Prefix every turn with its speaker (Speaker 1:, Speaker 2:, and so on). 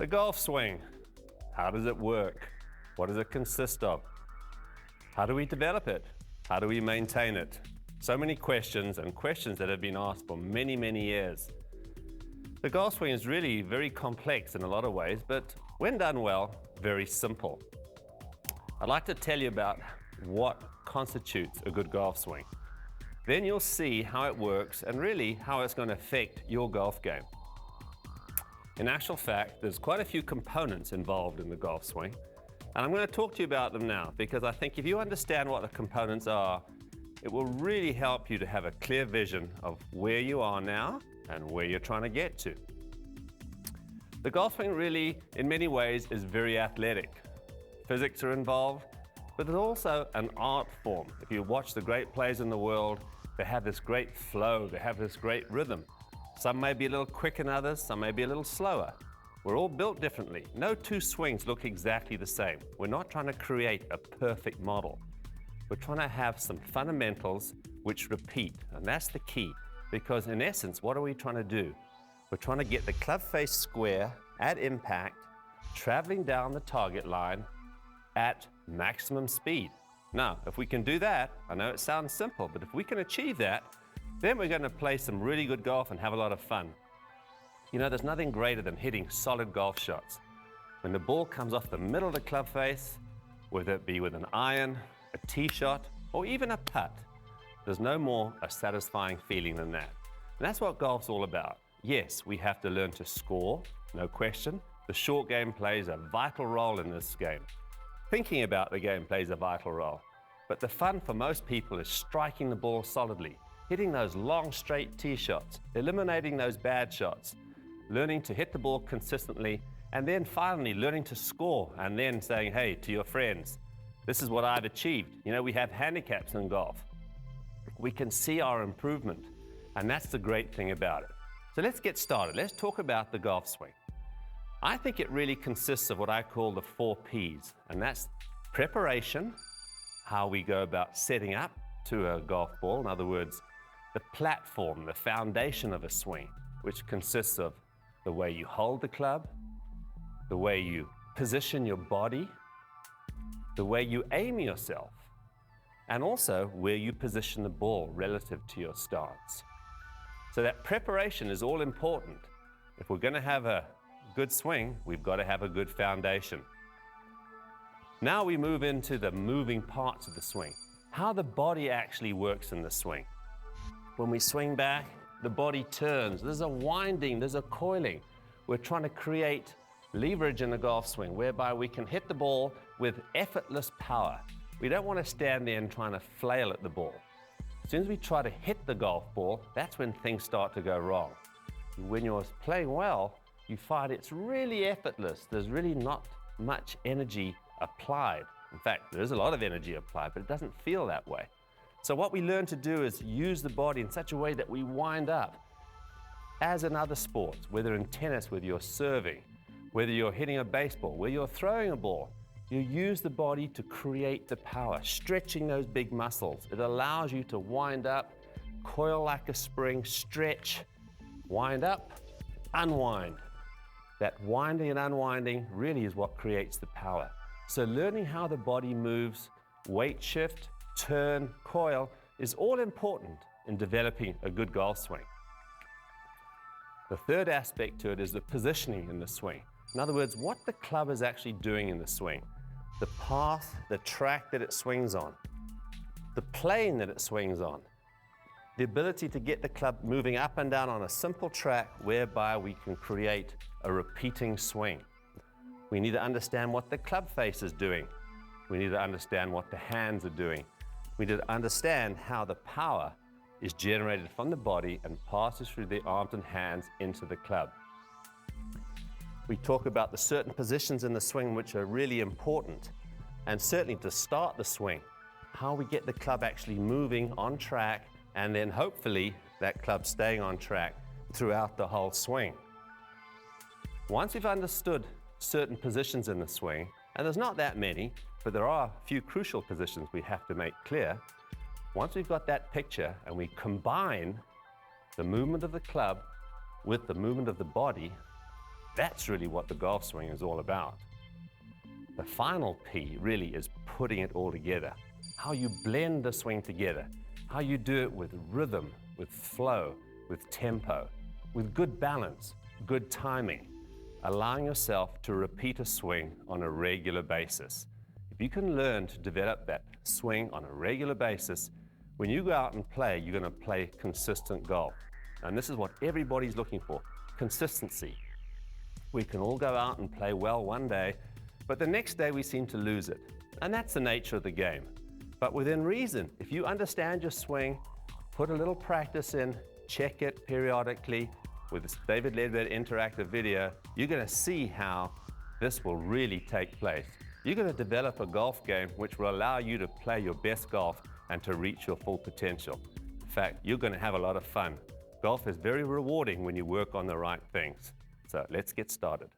Speaker 1: The golf swing. How does it work? What does it consist of? How do we develop it? How do we maintain it? So many questions, and questions that have been asked for many, many years. The golf swing is really very complex in a lot of ways, but when done well, very simple. I'd like to tell you about what constitutes a good golf swing. Then you'll see how it works and really how it's going to affect your golf game. In actual fact, there's quite a few components involved in the golf swing, and I'm going to talk to you about them now because I think if you understand what the components are, it will really help you to have a clear vision of where you are now and where you're trying to get to. The golf swing really, in many ways, is very athletic. Physics are involved, but there's also an art form. If you watch the great players in the world, they have this great flow, they have this great rhythm. Some may be a little quicker than others, some may be a little slower. We're all built differently. No two swings look exactly the same. We're not trying to create a perfect model. We're trying to have some fundamentals which repeat, and that's the key. Because in essence, what are we trying to do? We're trying to get the club face square at impact, traveling down the target line at maximum speed. Now, if we can do that, I know it sounds simple, but if we can achieve that, then we're going to play some really good golf and have a lot of fun. You know, there's nothing greater than hitting solid golf shots. When the ball comes off the middle of the club face, whether it be with an iron, a tee shot, or even a putt, there's no more a satisfying feeling than that. And that's what golf's all about. Yes, we have to learn to score, no question. The short game plays a vital role in this game. Thinking about the game plays a vital role. But the fun for most people is striking the ball solidly, hitting those long straight tee shots, eliminating those bad shots, learning to hit the ball consistently, and then finally learning to score and then saying, hey, to your friends, this is what I've achieved. You know, we have handicaps in golf. We can see our improvement, and that's the great thing about it. So let's get started. Let's talk about the golf swing. I think it really consists of what I call the 4 Ps, and that's preparation, how we go about setting up to a golf ball. In other words, the platform, the foundation of a swing, which consists of the way you hold the club, the way you position your body, the way you aim yourself, and also where you position the ball relative to your stance. So that preparation is all important. If we're going to have a good swing, we've got to have a good foundation. Now we move into the moving parts of the swing, how the body actually works in the swing. When we swing back, the body turns. There's a winding, there's a coiling. We're trying to create leverage in the golf swing whereby we can hit the ball with effortless power. We don't want to stand there and trying to flail at the ball. As soon as we try to hit the golf ball, that's when things start to go wrong. When you're playing well, you find it's really effortless. There's really not much energy applied. In fact, there is a lot of energy applied, but it doesn't feel that way. So what we learn to do is use the body in such a way that we wind up. As in other sports, whether in tennis, whether you're serving, whether you're hitting a baseball, whether you're throwing a ball, you use the body to create the power, stretching those big muscles. It allows you to wind up, coil like a spring, stretch, wind up, unwind. That winding and unwinding really is what creates the power. So learning how the body moves, weight shift, turn, coil, is all important in developing a good golf swing. The third aspect to it is the positioning in the swing. In other words, what the club is actually doing in the swing. The path, the track that it swings on, the plane that it swings on, the ability to get the club moving up and down on a simple track whereby we can create a repeating swing. We need to understand what the club face is doing. We need to understand what the hands are doing. We need to understand how the power is generated from the body and passes through the arms and hands into the club. We talk about the certain positions in the swing which are really important, and certainly to start the swing, how we get the club actually moving on track, and then hopefully that club staying on track throughout the whole swing. Once we've understood certain positions in the swing, and there's not that many, but there are a few crucial positions we have to make clear. Once we've got that picture and we combine the movement of the club with the movement of the body, That's really what the golf swing is all about. The final P really is putting it all together. How you blend the swing together, how you do it with rhythm, with flow, with tempo, with good balance, good timing, allowing yourself to repeat a swing on a regular basis. If you can learn to develop that swing on a regular basis, when you go out and play, you're going to play consistent golf. And this is what everybody's looking for, consistency. We can all go out and play well one day, but the next day we seem to lose it. And that's the nature of the game. But within reason, if you understand your swing, put a little practice in, check it periodically with this David Ledbetter interactive video, you're going to see how this will really take place. You're going to develop a golf game which will allow you to play your best golf and to reach your full potential. In fact, you're going to have a lot of fun. Golf is very rewarding when you work on the right things. So let's get started.